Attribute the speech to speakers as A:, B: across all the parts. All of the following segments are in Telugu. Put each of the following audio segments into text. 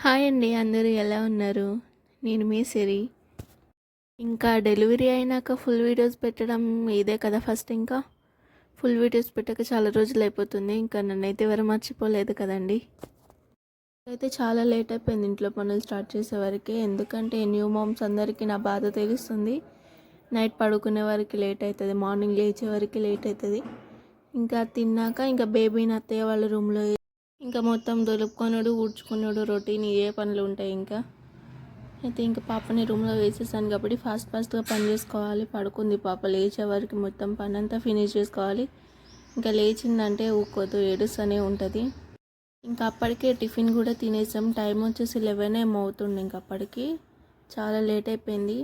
A: హాయ్ అండి, అందరూ ఎలా ఉన్నారు? నేను మీ సిరి. ఇంకా డెలివరీ అయినాక ఫుల్ వీడియోస్ పెట్టడం ఇదే కదా ఫస్ట్. ఇంకా ఫుల్ వీడియోస్ పెట్టక చాలా రోజులు అయిపోతుంది. ఇంకా నన్నైతే ఎవరు మర్చిపోలేదు కదండి. అయితే చాలా లేట్ అయిపోయింది ఇంట్లో పనులు స్టార్ట్ చేసేవరకు. ఎందుకంటే న్యూ మామ్స్ అందరికీ నా బాధ తెలుస్తుంది. నైట్ పడుకునే వరకు లేట్ అవుతుంది, మార్నింగ్ లేచే వరకు లేట్ అవుతుంది. ఇంకా తిన్నాక ఇంకా బేబీని అత్తయ్య వాళ్ళ రూమ్లో ఇంకా మొత్తం దొలుపుకొనుడు ఊడ్చుకున్నాడు రొటీన్ ఏ పనులు ఉంటాయి. అయితే ఇంకా పాపని రూమ్లో వేసేసాను కాబట్టి ఫాస్ట్గా పని చేసుకోవాలి. పడుకుంది పాప, లేచే వరకు మొత్తం పని అంతా ఫినిష్ చేసుకోవాలి. ఇంకా లేచిందంటే ఊకోదు, ఏడుస్తూనే ఉంటుంది. ఇంకా అప్పటికే టిఫిన్ కూడా తినేసాం. టైం వచ్చేసి 11 ఏమో అవుతుంది. ఇంకా అప్పటికి చాలా లేట్ అయిపోయింది.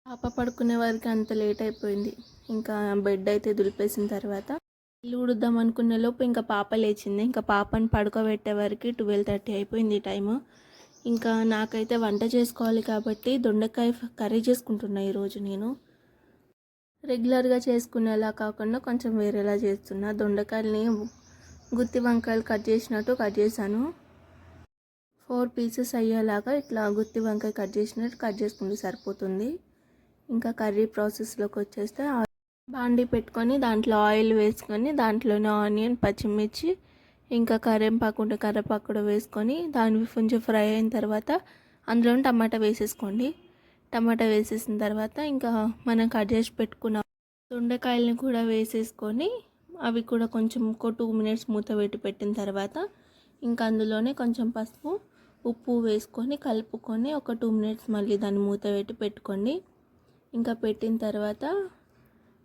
A: పాప పడుకునే వరకు అంత లేట్ అయిపోయింది. ఇంకా బెడ్ అయితే దులిపేసిన తర్వాత ఇల్లు ఉడుద్దాం అనుకునే లోపు ఇంకా పాప లేచింది. ఇంకా పాపని పడుకోబెట్టే వరకు 12:30 అయిపోయింది టైము. ఇంకా నాకైతే వంట చేసుకోవాలి కాబట్టి దొండకాయ కర్రీ చేసుకుంటున్నా ఈరోజు. నేను రెగ్యులర్గా చేసుకునేలా కాకుండా కొంచెం వేరేలా చేస్తున్నా. దొండకాయలని గుత్తి వంకాయలు కట్ చేసినట్టు కట్ చేశాను. 4 పీసెస్ అయ్యేలాగా ఇట్లా గుత్తి వంకాయ కట్ చేసినట్టు కట్ చేసుకుంటే సరిపోతుంది. ఇంకా కర్రీ ప్రాసెస్లోకి వచ్చేస్తే బాండీ పెట్టుకొని దాంట్లో ఆయిల్ వేసుకొని దాంట్లోనే ఆనియన్, పచ్చిమిర్చి, ఇంకా కరివేపాకు కూడా వేసుకొని దాన్ని కొంచెం ఫ్రై అయిన తర్వాత అందులో టమాటా వేసేసుకోండి. టమాటా వేసేసిన తర్వాత ఇంకా మనం కట్ చేసి పెట్టుకున్న దొండకాయలని కూడా వేసేసుకొని అవి కూడా కొంచెం 2 మినిట్స్ మూత పెట్టిన తర్వాత ఇంకా అందులోనే కొంచెం పసుపు, ఉప్పు వేసుకొని కలుపుకొని ఒక 2 మినిట్స్ మళ్ళీ దాన్ని మూత పెట్టుకోండి. ఇంకా పెట్టిన తర్వాత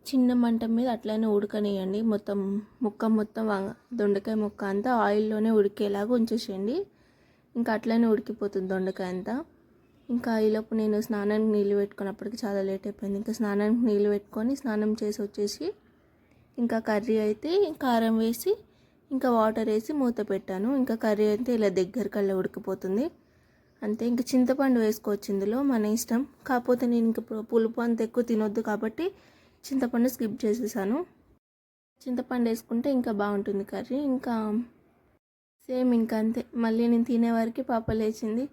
A: చిన్న మంట మీద అట్లనే ఉడకనియండి. మొత్తం దొండకాయ ముక్క అంతా ఆయిల్లోనే ఉడికేలాగా ఉంచేసేయండి. ఇంకా అట్లనే ఉడికిపోతుంది దొండకాయ అంతా. ఇంకా ఈలోపు నేను స్నానానికి నీళ్ళు పెట్టుకున్నప్పటికి చాలా లేట్ అయిపోయింది. ఇంకా స్నానానికి నీళ్ళు పెట్టుకొని స్నానం చేసి వచ్చేసి ఇంకా కర్రీ అయితే కారం వేసి ఇంకా వాటర్ వేసి మూత పెట్టాను. ఇంకా కర్రీ అయితే ఇలా దగ్గరకల్లా ఉడికిపోతుంది అంతే. ఇంకా చింతపండు వేసుకోవచ్చు ఇందులో, మన ఇష్టం. కాకపోతే నేను ఇంకా పులుపు అంత ఎక్కువ తినొద్దు కాబట్టి చింతపండు స్కిప్ చేసేసాను. చింతపండు వేసుకుంటే ఇంకా బాగుంటుంది కర్రీ. ఇంకా సేమ్ ఇంకా అంతే. మళ్ళీ నేను తినే వరకు పాప లేచింది.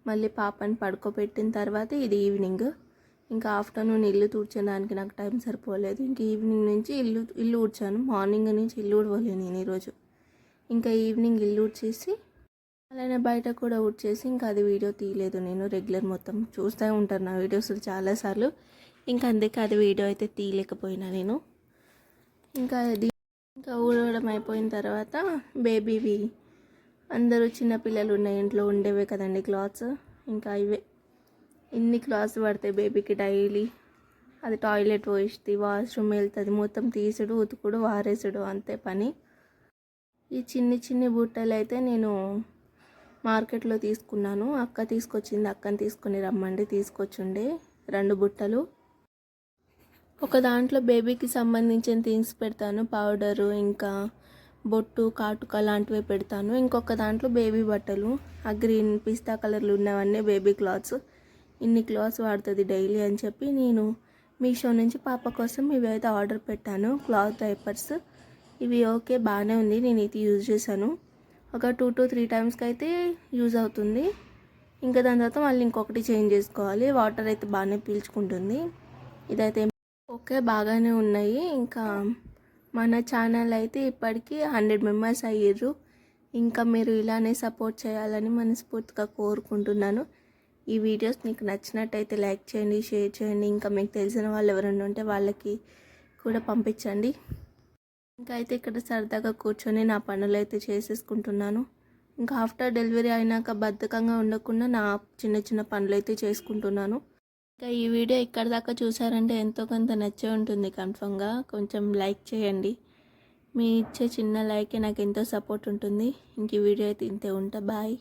A: మళ్ళీ పాపని పడుకోబెట్టిన తర్వాత ఇది ఈవినింగ్. ఇంకా ఆఫ్టర్నూన్ ఇల్లు తుడ్చడానికి నాకు టైం సరిపోలేదు. ఇంక ఈవినింగ్ నుంచి ఇల్లు ఊడ్చాను. మార్నింగ్ నుంచి ఇల్లు ఊడవలేదు నేను ఈరోజు. ఇంకా ఈవినింగ్ ఇల్లు ఊడ్చేసి అలానే బయట కూడా ఊడ్చేసి ఇంకా అది వీడియో తీయలేదు నేను. రెగ్యులర్ మొత్తం చూస్తూ ఉంటాను నా వీడియోస్ చాలాసార్లు. ఇంకా అందుకే అది వీడియో అయితే తీయలేకపోయినా నేను. ఇంకా ఊడవడం అయిపోయిన తర్వాత బేబీవి అందరూ చిన్నపిల్లలు ఉన్న ఇంట్లో ఉండేవే కదండి క్లాత్స్. ఇంకా ఇవే ఇన్ని క్లాత్స్ పడతాయి బేబీకి డైలీ. అది టాయిలెట్ పోయిస్తుంది, వాష్రూమ్ వెళ్తుంది, మొత్తం తీసుడు, ఉతుకుడు, వారేసుడు అంతే పని. ఈ చిన్ని బుట్టలు అయితే నేను మార్కెట్లో తీసుకున్నాను. అక్క తీసుకొచ్చింది. అక్కని తీసుకొని రమ్మండి తీసుకొచ్చుండే 2 బుట్టలు. ఒక దాంట్లో బేబీకి సంబంధించిన థింగ్స్ పెడతాను, పౌడరు, ఇంకా బొట్టు, కాటుక లాంటివి పెడతాను. ఇంకొక దాంట్లో బేబీ బట్టలు, ఆ గ్రీన్ పిస్తా కలర్లు ఉన్నవన్నీ బేబీ క్లాత్స్. ఇన్ని క్లాత్స్ వాడుతుంది డైలీ అని చెప్పి నేను మీషో నుంచి పాప కోసం ఇవి అయితే ఆర్డర్ పెట్టాను. క్లాత్ డైపర్స్ ఇవి ఓకే, బాగానే ఉంది. నేను ఇది యూజ్ చేశాను. ఒక 2 to 3 టైమ్స్కి అయితే యూజ్ అవుతుంది. ఇంకా దాని తర్వాత మళ్ళీ ఇంకొకటి చేంజ్ చేసుకోవాలి. వాటర్ అయితే బాగానే పీల్చుకుంటుంది. ఇదైతే ఓకే, బాగానే ఉన్నాయి. ఇంకా మన ఛానల్ అయితే ఇప్పటికీ 100 మెంబర్స్ అయ్యారు. ఇంకా మీరు ఇలానే సపోర్ట్ చేయాలని మనస్ఫూర్తిగా కోరుకుంటున్నాను. ఈ వీడియోస్ మీకు నచ్చినట్టయితే లైక్ చేయండి, షేర్ చేయండి. ఇంకా మీకు తెలిసిన వాళ్ళు ఎవరైనా ఉంటే వాళ్ళకి కూడా పంపించండి. ఇంకా అయితే ఇక్కడ సరదాగా కూర్చొని నా పనులు అయితే చేసేసుకుంటున్నాను. ఇంకా ఆఫ్టర్ డెలివరీ అయినాక బద్ధకంగా ఉండకుండా నా చిన్న పనులు అయితే చేసుకుంటున్నాను. ఇంకా ఈ వీడియో ఇక్కడ దాకా చూసారంటే ఎంతో కొంత నచ్చే ఉంటుంది కన్ఫర్మ్గా. కొంచెం లైక్ చేయండి. మీ ఇచ్చే చిన్న లైకే నాకు ఎంతో సపోర్ట్ ఉంటుంది. ఇంక ఈ వీడియో అయితే ఇంతే. ఉంటా, బాయ్.